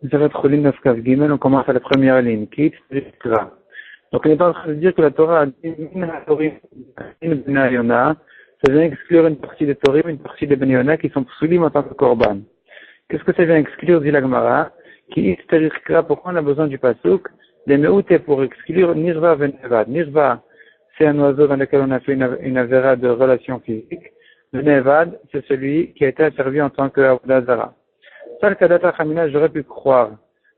Zeret Cholin Nafkav Gimel, on commence à la première ligne. Kit, Kra. Donc on est en train de dire que la Torah a dit Min HaTorim, Min Bnei Yona, ça vient exclure une partie des Torim, une partie des Bnei Yona qui sont psulim en tant que Korban. Qu'est-ce que ça vient exclure, dit la Gemara? Qui Isterir Kra, pourquoi on a besoin du Pasuk? Les Meouté pour exclure Nirva Venevad. Nirva, c'est un oiseau dans lequel on a fait une avéra de relation physique. Venevad, c'est celui qui a été servi en tant que Avodah Zara. Ça, le Kadata Chamina, j'aurais pu croire.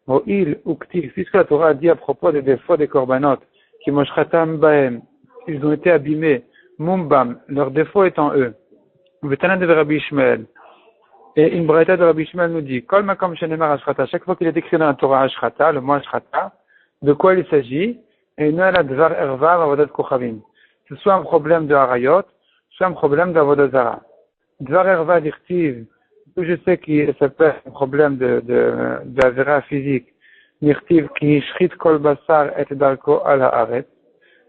Au il ou ktiv, puisque la Torah a dit à propos des défauts des korbanot, qui moshratam baem, ils ont été abîmés, mumbam, leur défaut est en eux. Vetana de Rabbi Ishmael. Et une braïta de Rabbi Ishmael nous dit, kol makom shenemar ashrata, chaque fois qu'il est écrit dans la Torah ashrata, le mot ashrata, de quoi il s'agit? Et nous, la dvar erva avodat kochavim. C'est soit un problème de harayot, soit un problème d'avodat zara. Dvar erva dirtiv, je sais qu'il s'appelle un problème d'avera physique. Nirtiv ki ishrit kol basar et darko al haaret.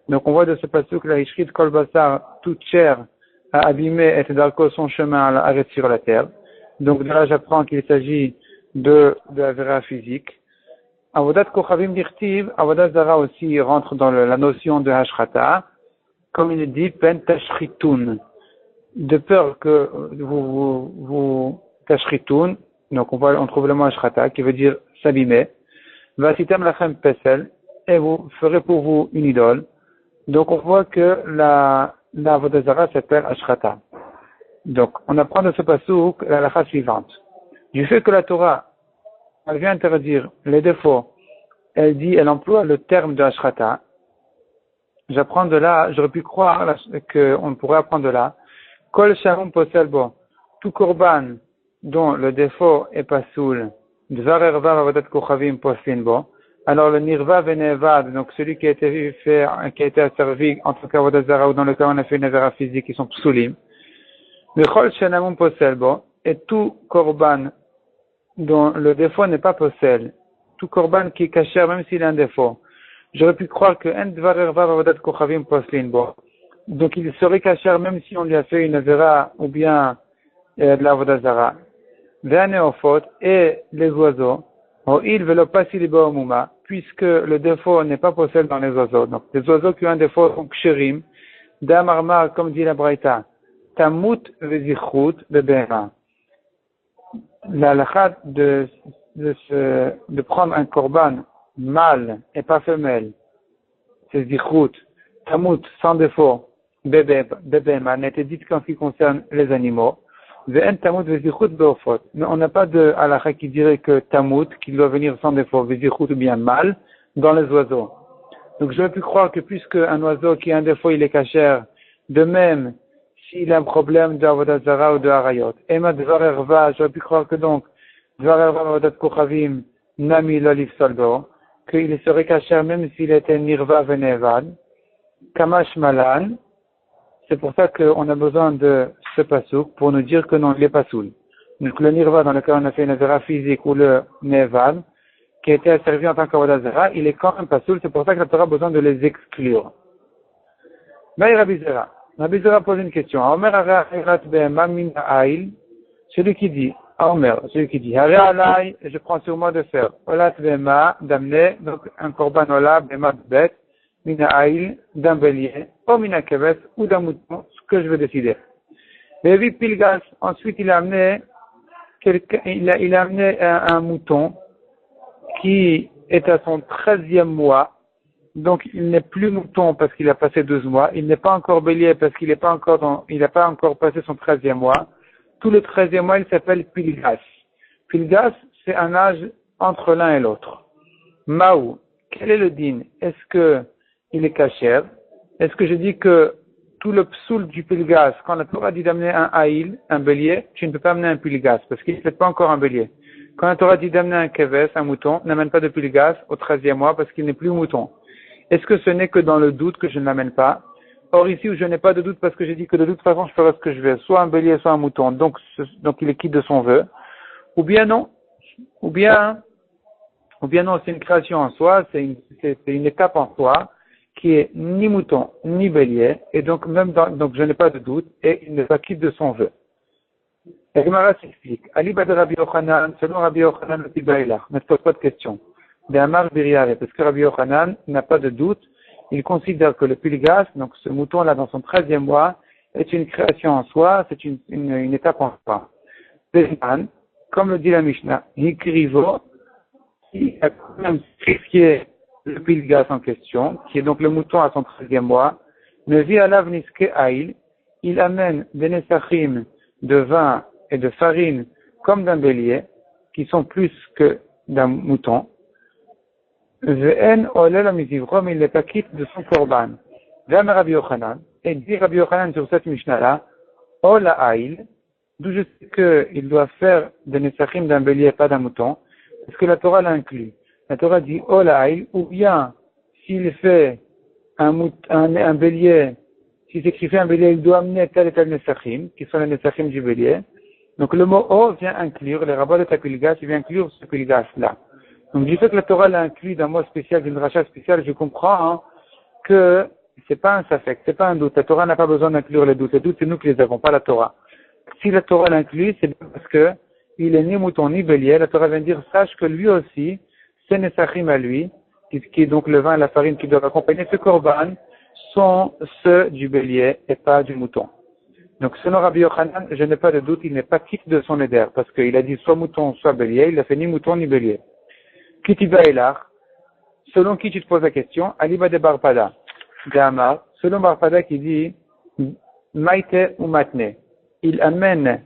Donc on voit de ce passage que la ishrit kol basar, toute chair a abîmé et darko son chemin à haaret sur la terre. Donc de là j'apprends qu'il s'agit de avera physique. Avodat kochavim nirtiv, avodat zara aussi rentre dans la notion de hashrata, comme il dit pen tashritun, de peur que vous Tashritoun, donc on trouve le mot ashrata qui veut dire s'abîmer. Vasitam lachem pesel, et vous ferez pour vous une idole. Donc on voit que la avodah zara s'appelle ashrata. Donc on apprend de ce pasuk la halakha suivante. Du fait que la Torah elle vient interdire les défauts, elle emploie le terme de ashrata. J'apprends de là, j'aurais pu croire qu'on pourrait apprendre de là. Kol shamum posel bo, tout korban dont le défaut est pas soul, dvar erva avodat kochavim poslin bo. Alors le nirva venevad, donc celui qui a été asservi en tant qu'avodat zara ou dans le cas où on a fait une avera physique, qui sont psulim. Vechol shenamum posel bo, et tout korban dont le défaut n'est pas posel, tout korban qui est caché même s'il a un défaut. J'aurais pu croire que en dvar erva avodat kochavim poslin bo. Donc il serait caché même si on lui a fait une avera ou bien de l'avodah zara. Et les oiseaux, puisque le défaut n'est pas possible dans les oiseaux. Donc, les oiseaux qui ont un défaut sont ksherim, d'amarmar, comme dit la Braïta, tamut vezichut bebema. La halakha de prendre un korban mâle et pas femelle, c'est zichut, tamut, sans défaut, bebema, n'a été dit qu'en ce qui concerne les animaux. Mais on n'a pas de halakha qui dirait que tamut, qui doit venir sans défaut, vezichut ou bien mal, dans les oiseaux. Donc j'aurais pu croire que puisque un oiseau qui a un défaut, il est kasher, de même, s'il a un problème d'avodat zara ou de harayot. Ema dvar erva, j'aurais pu croire que donc, dvar erva avodat kochavim, nami lolif soldo, qu'il serait kasher même s'il était nirva venevad, kamash malan. C'est pour ça qu'on a besoin de ce pasuk pour nous dire que non, il n'est pas soul. Donc le nirva dans lequel on a fait une avera physique ou le nevad, qui a été asservi en tant qu'avodah zara, il est quand même pas soul, c'est pour ça que la Torah a besoin de les exclure. Mais Rabbi Zera pose une question. Celui qui dit, Hare alai, je prends sur moi de faire, Olat bema, d'amener, donc un korban ola, bema bet, mina aïl, d'un bélier, ou mina keves, ou d'un mouton, ce que je veux décider. Levi Pilgas, ensuite il a amené un mouton qui est à son 13e mois, donc il n'est plus mouton parce qu'il a passé 12 mois, il n'est pas encore bélier parce qu'il n'a pas encore passé son 13e mois. Tout le 13e mois il s'appelle Pilgas. Pilgas, c'est un âge entre l'un et l'autre. Maou, quel est le din? Est-ce que il est kasher? Est-ce que je dis que tout le psoul du pilgas, quand la Torah dit d'amener un haïl, un bélier, tu ne peux pas amener un pilgas, parce qu'il n'est pas encore un bélier. Quand la Torah dit d'amener un keves, un mouton, n'amène pas de pilgas au 13e mois, parce qu'il n'est plus mouton. Est-ce que ce n'est que dans le doute que je ne l'amène pas? Or ici où je n'ai pas de doute, parce que j'ai dit que de toute façon je ferai ce que je veux, soit un bélier, soit un mouton, donc il est quitte de son vœu, ou bien non, ou bien non, c'est une création en soi, c'est une étape en soi, qui est ni mouton, ni bélier, et donc donc je n'ai pas de doute, et il ne pas quitte de son vœu. Et Gemara s'explique. Ali Bad Rabbi Yochanan, selon Rabbi Yochanan le Tibaïlach, ne se pose pas de question. D'Amar Biriare, parce que Rabbi Yochanan n'a pas de doute, il considère que le Pilgas, donc ce mouton-là dans son 13e mois, est une création en soi, c'est une étape en soi. Bezman, comme le dit la Mishnah, Hikrivo, il a quand même sacrifié le Pilgas en question, qui est donc le mouton à son 13e mois, ne vit à l'avniske aïl, il amène des nesachim de vin et de farine comme d'un bélier, qui sont plus que d'un mouton. Ve'en olel amizivrom, il n'est pas quitte de son korban. Ve'am Rabbi Yochanan, et dit Rabbi Yochanan sur cette Mishnah-là, ola aïl, d'où je sais qu'il doit faire des nesachim d'un bélier, pas d'un mouton, parce que la Torah l'inclut. La Torah dit ola aïl, ou bien, s'il fait un bélier, s'il sacrifie un bélier, il doit amener tel et tel nesachim, qui sont les nesachim du bélier. Donc le mot O vient inclure, les rabbins de Tapilgas, il vient inclure ce Pilgas-là. Donc du fait que la Torah l'a inclus d'un mot spécial, d'une rachat spéciale, je comprends que c'est pas un safek, c'est pas un doute. La Torah n'a pas besoin d'inclure les doutes. Les doutes, c'est nous qui les avons, pas la Torah. Si la Torah l'inclut, c'est parce que il est ni mouton ni bélier. La Torah vient dire, sache que lui aussi, c'est nesachim à lui, qui est donc le vin et la farine qui doivent accompagner ce korban, sont ceux du bélier et pas du mouton. Donc selon Rabbi Yochanan, je n'ai pas de doute, il n'est pas quitte de son éder, parce qu'il a dit soit mouton, soit bélier, il a fait ni mouton ni bélier. Kitiba Elar, selon qui tu te poses la question, Aliba de Barpada, d'Amar, selon Barpada qui dit, Maïte ou Matne, il amène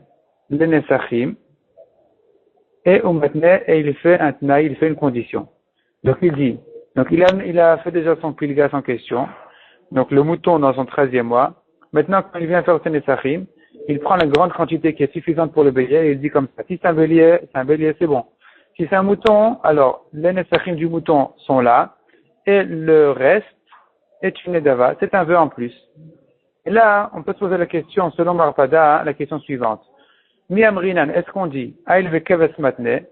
le Nesachim, et ou Matne, et il fait un tnaï, il fait une condition. Donc il dit, donc il a fait déjà son pilgas en question, donc le mouton dans son 13e mois. Maintenant, quand il vient faire ses nesachim, il prend la grande quantité qui est suffisante pour le bélier et il dit comme ça. Si c'est un bélier, c'est bon. Si c'est un mouton, alors les nesachim du mouton sont là et le reste est une edava. C'est un vœu en plus. Et là, on peut se poser la question, selon Marpada, la question suivante. Miamrinan, est-ce qu'on dit, Aïl vekeves matne,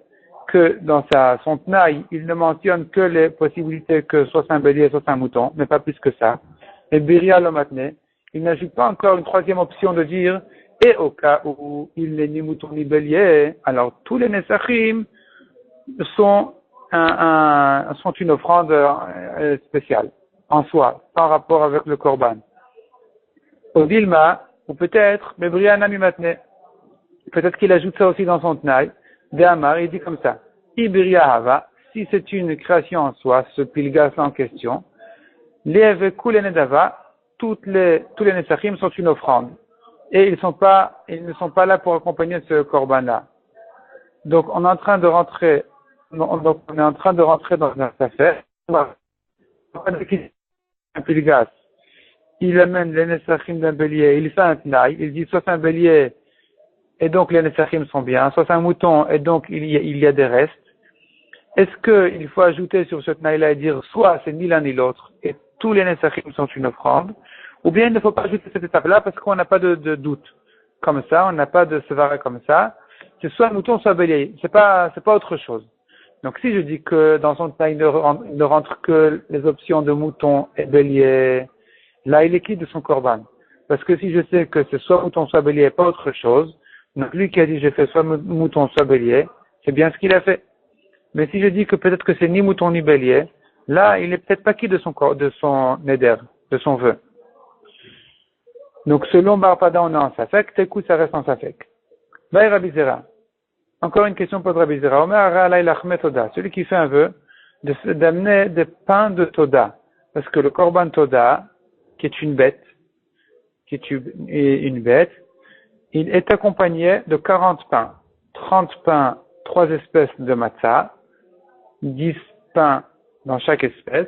que dans son tnaï, il ne mentionne que les possibilités que soit c'est un bélier, soit c'est un mouton, mais pas plus que ça. Et biria lo matne, il n'ajoute pas encore une troisième option de dire, et au cas où il n'est ni mouton ni bélier, alors tous les nesachim sont une offrande spéciale, en soi, sans rapport avec le korban. Au Dilma, ou peut-être, mais bria nami matne, peut-être qu'il ajoute ça aussi dans son tnaï. D'Amar, il dit comme ça. Ibiria hava, si c'est une création en soi, ce pilgas en question, les nedava, tous les nesachim sont une offrande. Et ils ne sont pas là pour accompagner ce korban-là. Donc, on est en train de rentrer dans un affaire. Un pilgas, il amène les nesachim d'un bélier, il fait un tnaï, il dit soit c'est un bélier, et donc les nesachim sont bien, soit c'est un mouton, et donc il y a des restes. Est-ce qu'il faut ajouter sur ce tnaï-là et dire soit c'est ni l'un ni l'autre, et tous les nesachim sont une offrande, ou bien il ne faut pas ajouter cette étape-là parce qu'on n'a pas de doute comme ça, on n'a pas de sevara comme ça, c'est soit mouton, soit bélier, c'est pas autre chose. Donc si je dis que dans son tnaï ne rentre que les options de mouton et bélier, là il est quitte de son korban. Parce que si je sais que c'est soit mouton, soit bélier et pas autre chose, donc lui qui a dit j'ai fait soit mouton, soit bélier, c'est bien ce qu'il a fait. Mais si je dis que peut-être que c'est ni mouton ni bélier, là il est peut-être pas quitte de son neder, de son vœu. Donc selon Barpada on est en safek, Tekou ça reste en safek. Vaï Rabbi Zera. Encore une question pour Rabbi Zera. Omer Aralai Lachmet Toda. Celui qui fait un vœu d'amener des pains de Toda. Parce que le korban Toda, qui est une bête, il est accompagné de 40 pains. 30 pains, 3 espèces de matzah, 10 pains dans chaque espèce,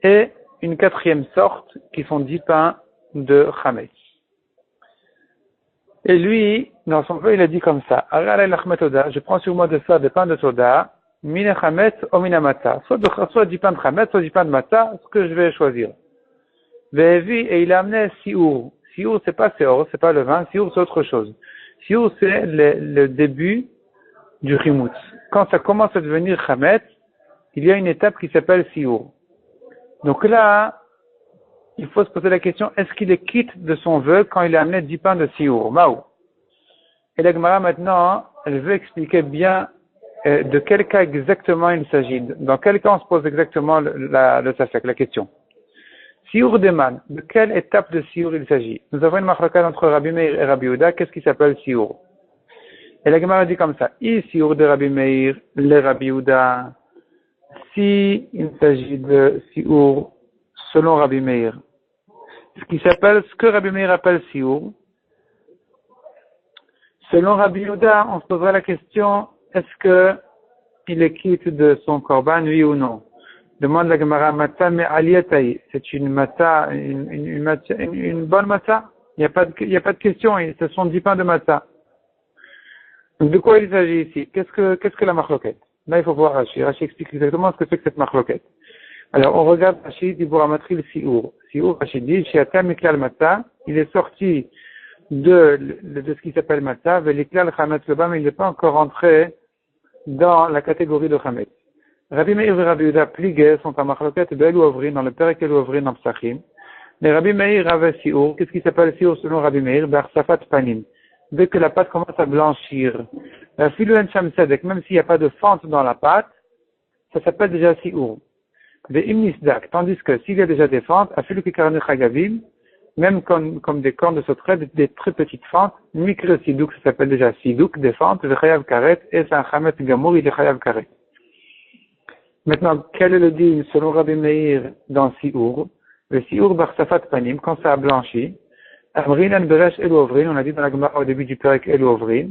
et une 4e sorte qui sont 10 pains de chametz. Et lui, dans son vœu, il a dit comme ça, je prends sur moi de ça des pains de soda, mine chametz ou mine matzah, soit 10 pains de chametz, soit 10 pains de matzah, ce que je vais choisir. Et il a amené siour. Siour, c'est pas seor, c'est pas le vin. Siour, c'est autre chose. Siour, c'est le début du chimoutz. Quand ça commence à devenir chametz, il y a une étape qui s'appelle siour. Donc là, il faut se poser la question, est-ce qu'il est quitte de son vœu quand il a amené 10 pains de siour? Maou. Et la Gemara maintenant, elle veut expliquer bien de quel cas exactement il s'agit. Dans quel cas on se pose exactement le safek, la question. Siour Deman, de quelle étape de Siour il s'agit? Nous avons une machloka entre Rabbi Meir et Rabbi Yehuda, qu'est-ce qui s'appelle Siour? Et la Gemara dit comme ça, I Siour de Rabbi Meir, le Rabbi Yehuda, si il s'agit de Siour selon Rabbi Meir, ce que Rabbi Meir appelle Siour, selon Rabbi Yehuda, on se posera la question, est-ce que il est quitte de son korban, oui ou non? Demande la Gemara, matzah mais aliyataï, c'est une matzah, une bonne matzah? Il n'y a pas de question, ce sont 10 pains de matzah. Donc de quoi il s'agit ici? Qu'est-ce que la machloket? Là, il faut voir Rashi. Rashi explique exactement ce que c'est que cette machloket. Alors, on regarde Rashi, dit pour amatri le Siour. Siour, Rashi dit, chez Atam Miklal Matzah, il est sorti de ce qui s'appelle Matzah, Veliklal Chametz le bas, mais il n'est pas encore entré dans la catégorie de Chametz. Rabbi Meir et Rabbi Yehuda pligués sont à machloket Bel ou Ovrin, dans le Perek El Ovrin en Psachim. Mais Rabbi Meir avait Siour. Qu'est-ce qui s'appelle Siour selon Rabbi Meir? Barsafat Panim. Dès que la pâte commence à blanchir. La Filouen Shamsedek, même s'il n'y a pas de fente dans la pâte, ça s'appelle déjà Siour. Des Imnisdak, tandis que s'il y a déjà des fentes, à Filu Kikarne Chagavim, même comme des cornes de sauterelle, des très petites fentes, Mikre Sidouk, ça s'appelle déjà Sidouk, des fentes, le Chayav Karet, et c'est un Chamet Gamour, il est Chayav Karet. Maintenant, quel est le din selon Rabbi Meir dans Siour? Le Siour Barsafat Panim, quand ça a blanchi, Amrin en Beresh El Ovrin, on a dit dans la Gemara au début du Perek El Ovrin,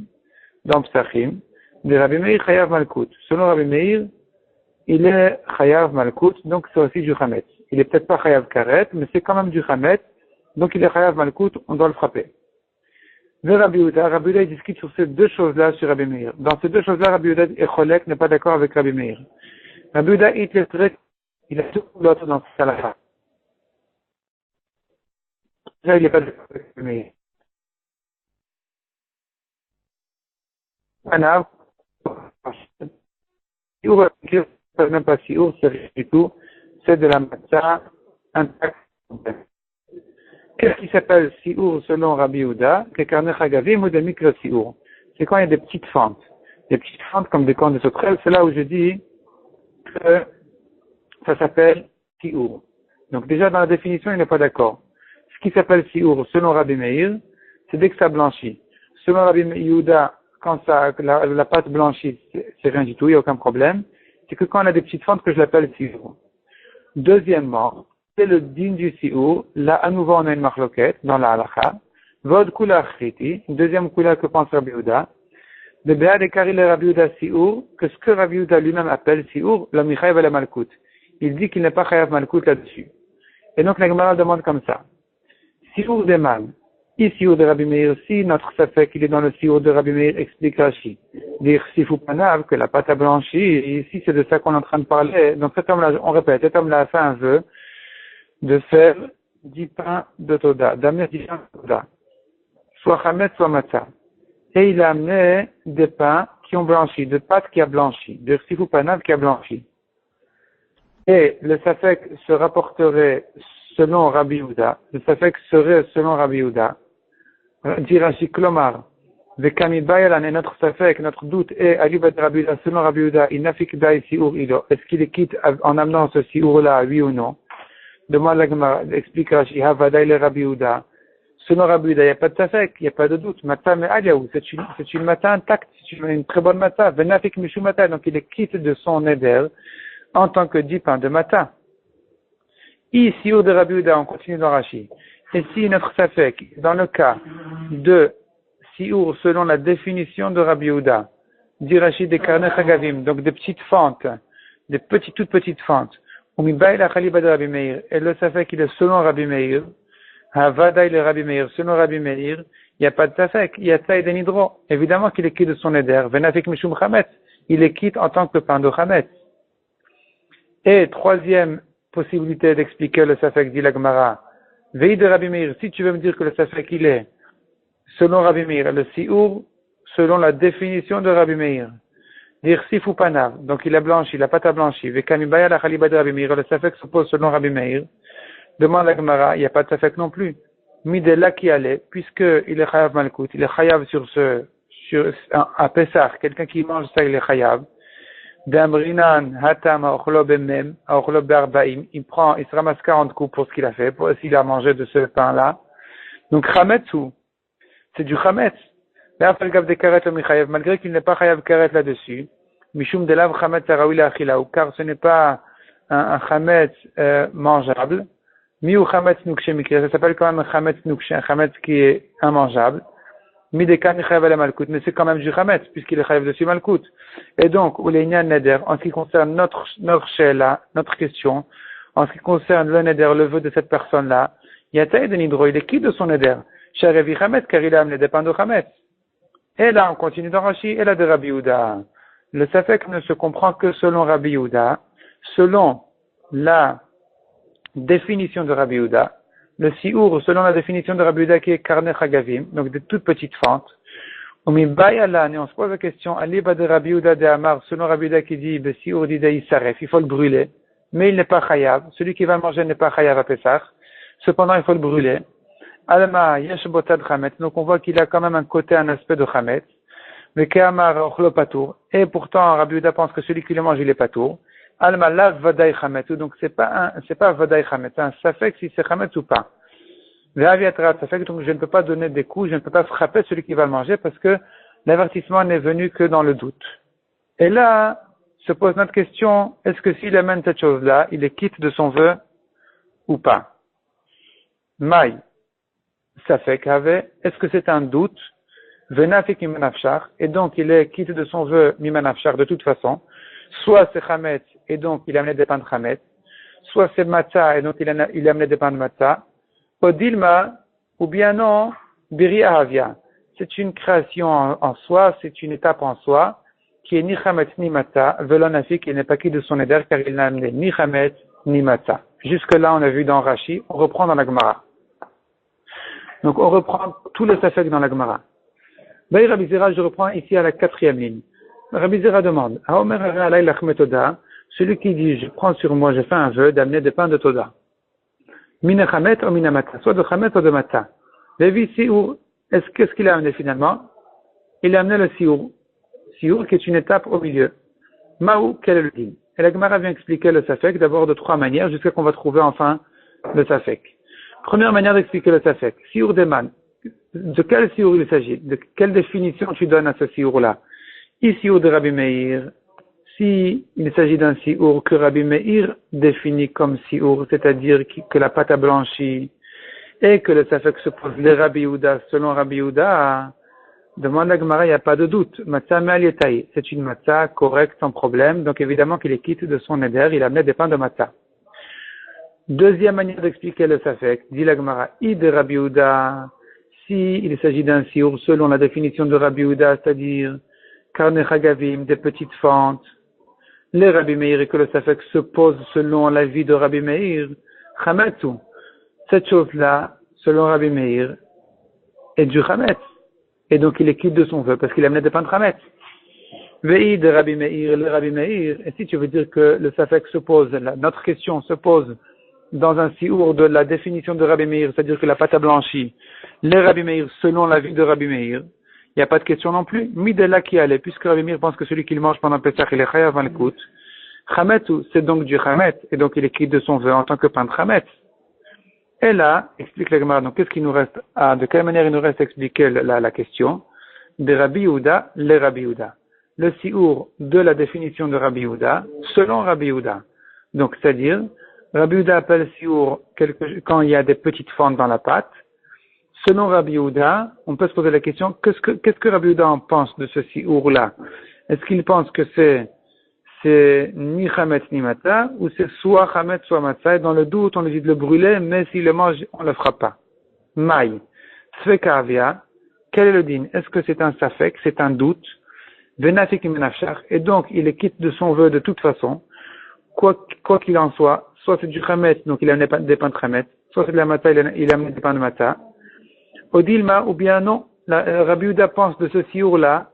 dans Psachim, de Rabbi Meir Chayav Malkout. Selon Rabbi Meir, il est Chayav Malkout, donc c'est aussi du Chametz. Il est peut-être pas Chayav Karet, mais c'est quand même du Chametz, donc il est Chayav Malkout, on doit le frapper. De Rabbi Yehuda, il discute sur ces deux choses-là sur Rabbi Meir. Dans ces deux choses-là, Rabbi Yehuda et Cholek n'est pas d'accord avec Rabbi Meir. Rabbi Yehuda, il a tout l'autre dans ce cas-là. Là, il n'est pas d'accord avec Rabbi Meir. Anav, Siour, c'est même pas Siour, c'est rien du tout, c'est de la matzah intacte. Qu'est-ce qui s'appelle Siour selon Rabbi Yehuda? Kekarne Chagavim ou de Mikre Siour. C'est quand il y a des petites fentes. Des petites fentes comme des cornes de sauterelle, c'est là où je dis que ça s'appelle Siour. Donc déjà dans la définition, il n'est pas d'accord. Ce qui s'appelle Siour selon Rabbi Meir, c'est dès que ça blanchit. Selon Rabbi Yehuda, quand la pâte blanchit, c'est rien du tout, il n'y a aucun problème. C'est que quand on a des petites fentes que je l'appelle Siour. Deuxièmement, c'est le din du Siour. Là, à nouveau, on a une machloket dans la halakha. Vod kula achriti, deuxième kula que pense Rabbi Yehuda. De Béad et Karil et Rabbi Yehuda Siour, que ce que Rabbi Yehuda lui-même appelle Siour, la Michaïv et la Malkout. Il dit qu'il n'est pas Chayav Malkout là-dessus. Et donc la Gemara demande comme ça. Siour des man, Siour de Rabbi Meir, si notre safek il est dans le Siour de Rabbi Meir, explique Rashi. Dire Sifou Panav, que la pâte a blanchi, et ici c'est de ça qu'on est en train de parler. Donc cet homme-là, on répète, cet homme-là a fait un vœu de faire 10 pains de Toda, d'amener 10 pains de Toda. Soit Hamet, soit Matzah. Et il a amené des pains qui ont blanchi, de pâte qui a blanchi, de Sifou Panav qui a blanchi. Et le safek se rapporterait selon Rabbi Yehuda, le safek serait selon Rabbi Yehuda, dit Rashi Klomar, Vekami Bayalan et notre safek, notre doute est Alibat Rabbi Yehuda, selon Rabbi Yehuda, il n'affique d'aï Siour Ilo, est-ce qu'il est quitte en amenant ce Siour-là, oui ou non? Demande la Gemara, explique Rashi, Havadaï le Rabbi Yehuda, selon Rabbi Yehuda, il n'y a pas de safek, il n'y a pas de doute, Matzah me Aliaou, c'est une matzah intacte, c'est une très bonne matzah, Venafik Mishu Matzah, donc il est quitte de son éder, en tant que 10 pains de matin. Ici, Siour de Rabbi Yehuda, on continue dans Rashi. Et si notre safek, dans le cas de Siour selon la définition de Rabbi Yehuda, dit Rashi des karnech hagavim, donc des petites fentes, toutes petites fentes, ou mibaï la chaliba de Rabbi Meir, et le safek il est selon Rabbi Meir, havadaï le Rabbi Meir, selon Rabbi Meir, il n'y a pas de safek, il y a taï de nidro. Évidemment qu'il est quitte de son éder, venafik mishum chametz, il est quitte en tant que pain de chametz. Et troisième possibilité d'expliquer le safek, dit la Gemara, Veille de Rabbi Meir, si tu veux me dire que le safek il est selon Rabbi Meir, le Siour selon la définition de Rabbi Meir, dire Sifou Panav, donc il a blanchi, la pâte a blanchi, Vekamibaya la Khaliba de Rabbi Meir, le safek se pose selon Rabbi Meir, demande la Gemara, il n'y a pas de safek non plus. Midela qui allait, puisque il est Chayav Malkout, il est Chayav sur à Pessah, quelqu'un qui mange ça, il est chayav. D'amrinan hatam aochlo bemem, aochlo be'arbaim. Il se ramasse 40 coups pour ce qu'il a fait, pour s'il a mangé de ce pain-là. Donc, chametsu, c'est du chametz. Malgré qu'il n'est pas chayav karet là-dessus. Mishum delav chametz araoui achilaou, car ce n'est pas un chametz mangeable. Miou chametz nukshe mikre, ça s'appelle quand même un chametz nukshe, un chametz qui est immangeable. Mideka chayav ala malkout, mais c'est quand même du chametz, puisqu'il est chayav dessus malkout. Et donc, ou les neder, en ce qui concerne notre shela, notre question, en ce qui concerne le neder, le vœu de cette personne-là, yataï de nidro, il est qui de son neder? Sharevi chametz, car il a amené des pains de chametz. Et là, on continue dans Rashi, et là de Rabbi Yehuda. Le safek ne se comprend que selon Rabbi Yehuda, selon la définition de Rabbi Yehuda, le siour, selon la définition de Rabbi Yehuda qui est karne chagavim, donc de toutes petites fentes. Et on se pose la question, aliba de Rabbi Yehuda de Amar, selon Rabbi Yehuda qui dit, be siour d'idei saref, il faut le brûler, mais il n'est pas chayav, celui qui va manger n'est pas chayav à Pessah, cependant il faut le brûler. Alma yesh botad chametz, donc on voit qu'il a quand même un côté, un aspect de chametz. Mais Keamar ochlo patour. Et pourtant, Rabbi Yehuda pense que celui qui le mange, il est patour. Alma la vadaï chametz. Donc c'est pas vadaï chametz. C'est un safek si c'est chametz ou pas. Ve'aviatra safek. Donc je ne peux pas donner des coups, je ne peux pas frapper celui qui va le manger parce que l'avertissement n'est venu que dans le doute. Et là, se pose notre question, est-ce que s'il amène cette chose-là, il est quitte de son vœu ou pas? Maï. Safek avait. Est-ce que c'est un doute? Venafik mimanafshar, et donc il est quitte de son vœu mimanafshar de toute façon, soit c'est chametz, et donc il a amené des pains de chametz, soit c'est matzah, et donc il a amené des pains de matzah, odilma, ou bien non, biri ahavia. C'est une création en soi, c'est une étape en soi, qui est ni chametz ni matzah, velonafik, il n'est pas quitte de son éder, car il n'a amené ni chametz ni matzah. Jusque là, on a vu dans Rashi, on reprend dans la Gemara. Donc on reprend tout le safek dans la Gemara. Rabbi Zera, je reprends ici à la 4e ligne. Rabbi Zera demande, celui qui dit, je prends sur moi, je fais un vœu d'amener des pains de Toda. Mina chamet ou mina mata, soit de chamet ou de mata. Levi siour, qu'est-ce qu'il a amené finalement? Il a amené le siour. Siour qui est une étape au milieu. Maou, quel est le din? Et la Gemara vient expliquer le safek d'abord de 3 manières jusqu'à qu'on va trouver enfin le safek. Première manière d'expliquer le safek. Siour deman. De quel siour il s'agit? De quelle définition tu donnes à ce siour-là? Siour de Rabbi Meir. Si il s'agit d'un siour que Rabbi Meir définit comme siour, c'est-à-dire que la pâte a blanchi et que le safek se pose les Rabbi Yehuda, selon Rabbi Yehuda, demande la Gemara, il n'y a pas de doute. Matzah me'alietaï. C'est une matzah correcte, sans problème. Donc évidemment qu'il est quitte de son éder, il a amené des pains de matzah. Deuxième manière d'expliquer le safek, dit la Gemara, de Rabbi Yehuda. Si il s'agit d'un siour selon la définition de Rabbi Yehuda, c'est-à-dire karne chagavim, des petites fentes, les Rabbi Meir et que le safek se pose selon l'avis de Rabbi Meir, chametzu. Cette chose-là, selon Rabbi Meir, est du chametz. Et donc il est quitte de son vœu parce qu'il a amené des pains de chametz. Vei de Rabbi Meir, le Rabbi Meir, et si tu veux dire que le safek se pose, notre question se pose dans un siour de la définition de Rabbi Meir, c'est-à-dire que la pâte a blanchi, les Rabbi Meir, selon l'avis de Rabbi Meir, il n'y a pas de question non plus. Midela qui allait, puisque Rabbi Meir pense que celui qui le mange pendant Pessah, il est chayav malkout. Chametzu, c'est donc du chametz, et donc il est quitte de son vœu en tant que pain de chametz. Et là, explique la Gemara, donc qu'est-ce qu'il nous reste de quelle manière il nous reste à expliquer la question? De Rabbi Yehuda, les Rabbi Yehuda. Le siour de la définition de Rabbi Yehuda, selon Rabbi Yehuda. Donc, c'est-à-dire, Rabbi Yehuda appelle siour quand il y a des petites fentes dans la pâte. Selon Rabbi Yehuda, on peut se poser la question, qu'est-ce que Rabbi Yehuda en pense de ce siour-là? Est-ce qu'il pense que c'est ni chametz ni matzah, ou c'est soit chametz soit matzah, et dans le doute, on lui dit de le brûler, mais s'il le mange, on ne le fera pas. Maï. Sfeka avia. Quel est le din? Est-ce que c'est un safek? C'est un doute. Venafik menafshar. Et donc, il est quitte de son vœu de toute façon. Quoi qu'il en soit c'est du chametz, donc il a amené des pains de chametz, soit c'est de la matzah, il a amené des pains de matzah. Odilma, ou bien non, Rabbi Yehuda pense de ce siour-là,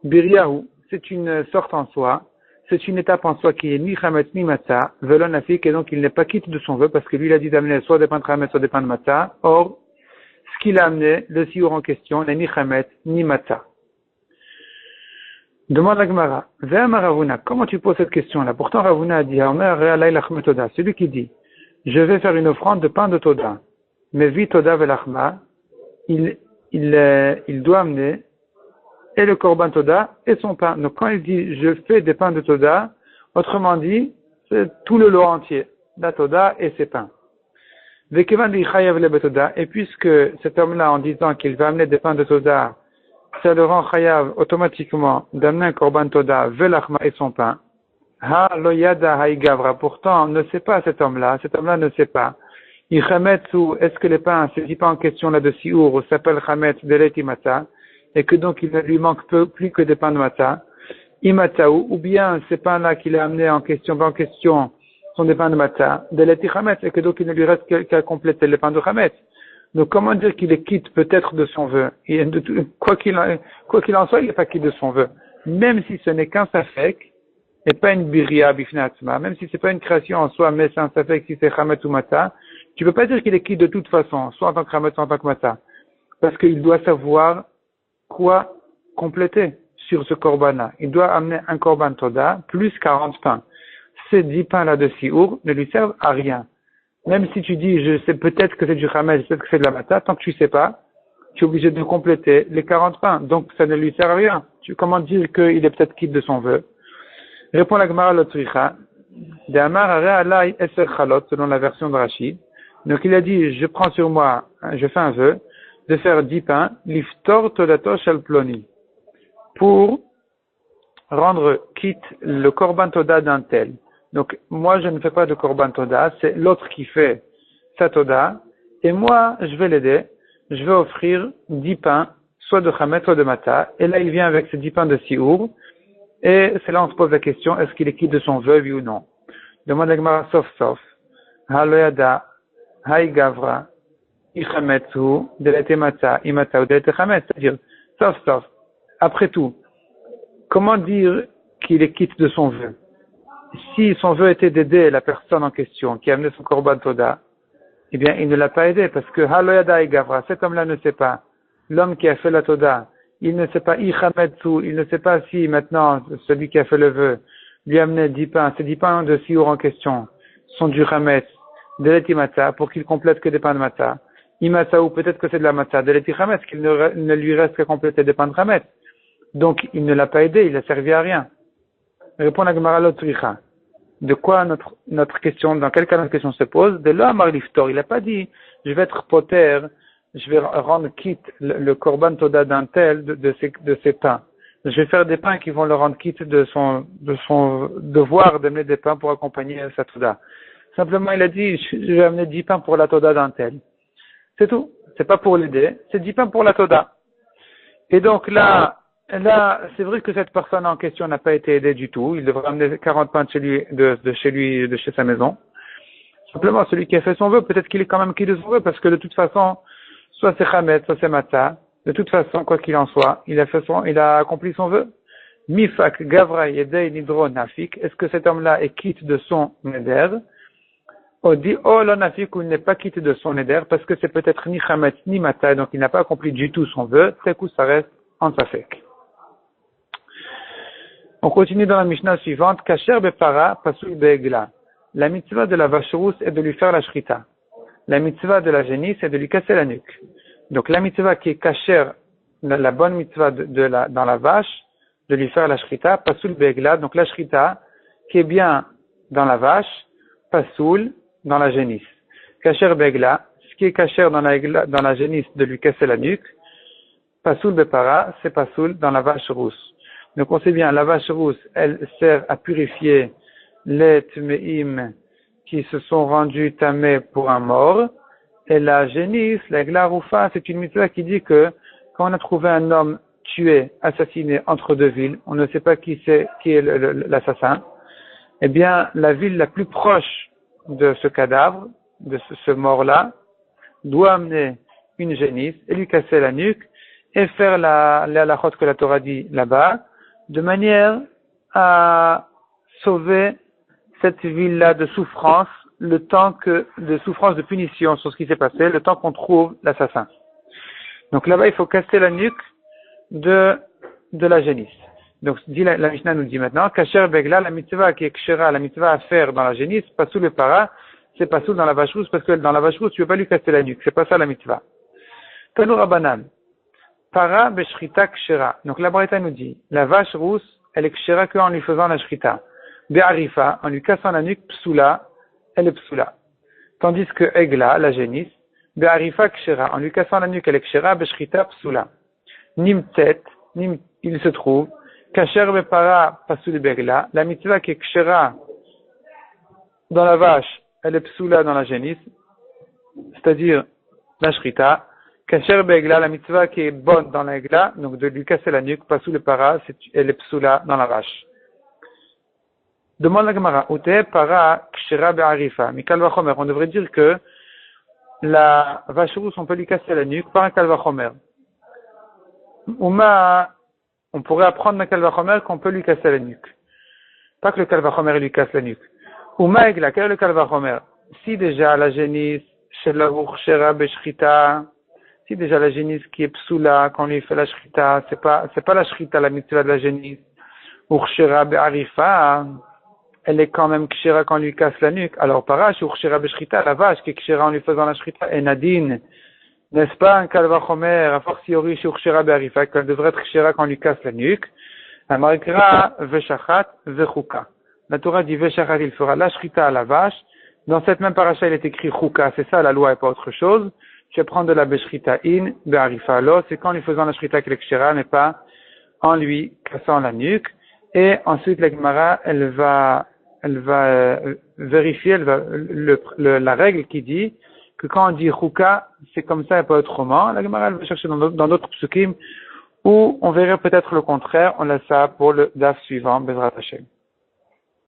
biriyahu, c'est une sorte en soi, c'est une étape en soi qui est ni chametz ni matzah, velon afik, et donc il n'est pas quitte de son vœu, parce que lui il a dit d'amener soit des pains de chametz, soit des pains de matzah. Or, ce qu'il a amené, le siour en question, n'est ni chametz ni matzah. Demande la Gemara. Ve'amar Ravuna, comment tu poses cette question-là? Pourtant Ravuna a dit, celui qui dit, je vais faire une offrande de pain de Toda, mais vi Toda velachma, il doit amener et le korban Toda et son pain. Donc quand il dit, je fais des pains de Toda, autrement dit, c'est tout le lot entier, la Toda et ses pains. Et puisque cet homme-là, en disant qu'il va amener des pains de Toda, ça le rend chayav automatiquement d'amener un korban Toda, velachma et son pain. Ha lo yada ha igavra. Pourtant, ne sait pas cet homme-là ne sait pas. Ichametsu, est-ce que les pains, ces 10 pains en question là de Siour, s'appellent chametz deleti matzah, et que donc il ne lui manque plus que des pains de matzah. Imatzaou, ou bien ces pains-là qu'il a amenés en question, sont des pains de matzah, deleti chametz, et que donc il ne lui reste qu'à compléter les pains de chametz. Donc, comment dire qu'il est quitte peut-être de son vœu? Quoi qu'il en soit, il n'est pas quitte de son vœu. Même si ce n'est qu'un safek, et pas une biria bifnatzma, même si c'est pas une création en soi, mais c'est un safek si c'est chametz ou matzah, tu peux pas dire qu'il est quitte de toute façon, soit en tant que chametz, soit en tant que matzah. Parce qu'il doit savoir quoi compléter sur ce korban-là. Il doit amener un korban toda, plus 40 pains. Ces 10 pains-là de siour ne lui servent à rien. Même si tu dis, je sais peut-être que c'est du chametz, peut-être que c'est de la matzah, tant que tu sais pas, tu es obligé de compléter les 40 pains. Donc, ça ne lui sert à rien. Comment dire qu'il est peut-être quitte de son vœu? Répond la Gemara Lotricha. De Amar alai eser chalot, selon la version de Rashi. Donc, il a dit, je prends sur moi, je fais un vœu, de faire 10 pains, liftor todato shel ploni, pour rendre quitte le korban toda d'un tel. Donc, moi, je ne fais pas de korban toda, c'est l'autre qui fait sa toda, et moi, je vais l'aider, je vais offrir 10 pains, soit de chametz, soit de matzah, et là, il vient avec ces 10 pains de siour, et c'est là on se pose la question, est-ce qu'il est quitte de son vœu, oui ou non? Demande la Gemara, sauf, haloyada, haïgavra, ichametsu, delete matzah, imatzah, ou delete chametz, c'est-à-dire, sauf, après tout, comment dire qu'il est quitte de son vœu? Si son vœu était d'aider la personne en question qui a amené son korban toda, eh bien, il ne l'a pas aidé parce que haloyada et gavra, cet homme-là ne sait pas. L'homme qui a fait la toda, il ne sait pas ichametsu, il ne sait pas si maintenant celui qui a fait le vœu lui a amené 10 pains, ces 10 pains de siour en question sont du chametz, de l'eti matzah, pour qu'il complète que des pains de matzah. Imatzah, ou peut-être que c'est de la matzah, de l'eti chametz, qu'il ne lui reste qu'à compléter des pains de chametz. Donc, il ne l'a pas aidé, il n'a servi à rien. Répond la Gemara Lotricha. De quoi notre question, dans quel cas notre question se pose? De l'homme Liftor. Il n'a pas dit, je vais être poter, je vais rendre quitte le korban toda d'un tel de ses pains. Je vais faire des pains qui vont le rendre quitte de son devoir d'amener des pains pour accompagner sa toda. Simplement, il a dit, je vais amener 10 pains pour la toda d'un tel. C'est tout. C'est pas pour l'aider, c'est 10 pains pour la toda. Et donc là, c'est vrai que cette personne en question n'a pas été aidée du tout. Il devrait amener 40 pains de chez sa maison. Simplement, celui qui a fait son vœu, peut-être qu'il est quand même qui de son vœu, parce que de toute façon, soit c'est chametz, soit c'est matzah. De toute façon, quoi qu'il en soit, il a accompli son vœu. Mifak gavra yedei nidro nafik. Est-ce que cet homme-là est quitte de son neder? On dit, oh, le nafik, ou il n'est pas quitte de son neder, parce que c'est peut-être ni chametz, ni matzah, donc il n'a pas accompli du tout son vœu. C'est coup, ça reste en safek. On continue dans la Mishnah suivante. Kasher bepara pasul be'egla. La mitzvah de la vache rousse est de lui faire la shrita. La mitzvah de la génisse est de lui casser la nuque. Donc la mitzvah qui est kasher, la bonne mitzvah dans la vache, de lui faire la shrita, pasul be'egla. Donc la shrita qui est bien dans la vache, pasul dans la génisse. Kasher be'egla, ce qui est kasher dans la génisse de lui casser la nuque, pasul bepara, c'est pasul dans la vache rousse. Donc on sait bien, la vache rousse, elle sert à purifier les tmeim qui se sont rendus tamés pour un mort. Et la génisse, la glaroufa, c'est une mitzvah qui dit que quand on a trouvé un homme tué, assassiné entre deux villes, on ne sait pas qui est l'assassin, eh bien la ville la plus proche de ce cadavre, de ce mort-là, doit amener une génisse et lui casser la nuque et faire la halachot que la Torah dit là-bas, de manière à sauver cette ville-là de souffrance, de souffrance de punition sur ce qui s'est passé, le temps qu'on trouve l'assassin. Donc là-bas, il faut casser la nuque de la génisse. Donc, la Mishnah nous dit maintenant, Kasher Begla, la mitzvah qui est kshera, la mitzvah à faire dans la génisse, pas sous le para, c'est pas sous dans la vache rousse, parce que dans la vache rousse, tu veux pas lui casser la nuque. C'est pas ça la mitzvah. Tanu Rabbanan. Para beshrita kshera. Donc, la Braïta nous dit, la vache rousse, elle est kshera qu'en lui faisant la shrita. Be'arifa, en lui cassant la nuque, psula, elle est psula. Tandis que Egla, la génisse, Be'arifa kshera, en lui cassant la nuque, elle est kshera, beshrita psula. Nimtet, il se trouve, Kasher Bepara Pasul Begla, la mitzvah qui est kshera dans la vache, elle est psula dans la génisse, c'est-à-dire la shrita. Kasher Begla, la mitzvah qui est bonne dans l'egla, donc de lui casser la nuque, Pasul Para, elle est psula dans la vache. Demande la Gemara, Ute Para Kshera Be'arifa, Mikal Vachomer, on devrait dire que la vache rousse, on peut lui casser la nuque par un kalvachomer. On pourrait apprendre le kalvachomer qu'on peut lui casser la nuque. Pas que le kalvachomer lui casse la nuque. Uma egla, quel est le kalvachomer? Si déjà la génisse, chez la urshera beshrita, si déjà la génisse qui est psula, quand on lui fait la shrita, c'est pas la shrita, la mitzvah de la génisse. Urshera be'arifa, elle est quand même kshera quand on lui casse la nuque. Alors, parash, urshera beshrita, la vache qui est kshera en lui faisant la shrita, et nadine. N'est-ce pas un kalvachomer, a fortiori sur Kshera Be'arifa, qu'elle devrait être Kshera quand on lui casse la nuque? Amarikra Veshachat Vechuka. La Torah dit Veshachat, il fera la shrita à la vache. Dans cette même paracha, il est écrit Chuka, c'est ça la loi et pas autre chose. Je vais prendre de la Beshrita in Be'arifa. Alors, c'est qu'en lui faisant la shrita qu'il est Kshera, mais pas en lui cassant la nuque. Et ensuite, la Gemara, elle va vérifier, la règle qui dit que quand on dit Chuka, c'est comme ça et pas autrement. La Gemara, elle va chercher dans d'autres psukim où on verrait peut-être le contraire. On laisse ça pour le daf suivant, Bezrat Hashem.